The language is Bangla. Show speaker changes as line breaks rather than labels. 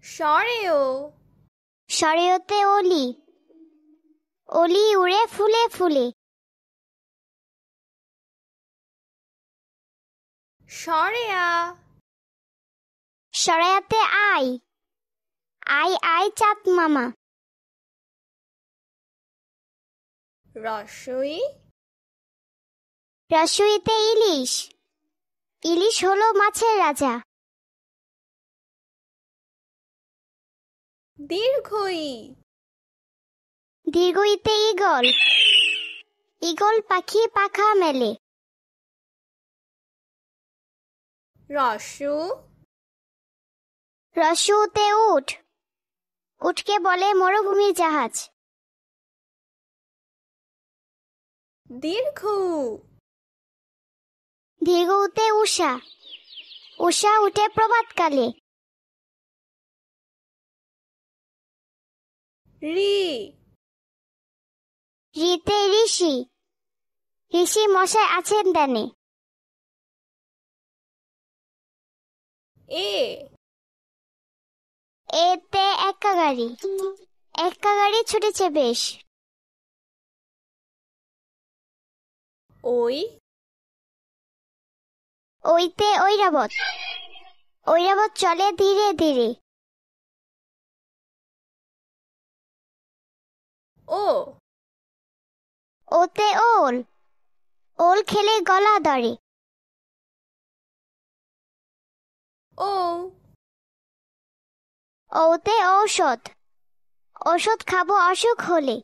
সরেও।
সরেওতে অলি, অলি উড়ে ফুলে ফুলে।
সরেয়া।
সরায়াতে আই, আই আই চাঁদ মামা।
রসই।
রসইতে ইলিশ, ইলিশ হলো মাছের রাজা।
দীর্ঘই।
দীর্ঘইতে ঈগল, ঈগল পাখি পাখা মেলে।
রসু।
রসুতে উট, উটকে বলে মরুভূমির জাহাজ।
দীর্ঘ।
দীর্ঘউতে উষা, উষা উঠে প্রভাতকালে।
রি।
রিতে ঋষি, ঋষি মশাই আছেন ডানে।
এ।
এতে এক্কা গাড়ি, এক্কা গাড়ি ছুটেছে বেশ।
ওই।
ওইতে ঐরাবত, ঐরাবত চলে ধীরে ধীরে।
ও।
ওতে ওল, ওল খেলে গলা ধরে।
ও।
ওতে ঔষধ, ঔষধ খাবো অসুখ হলে।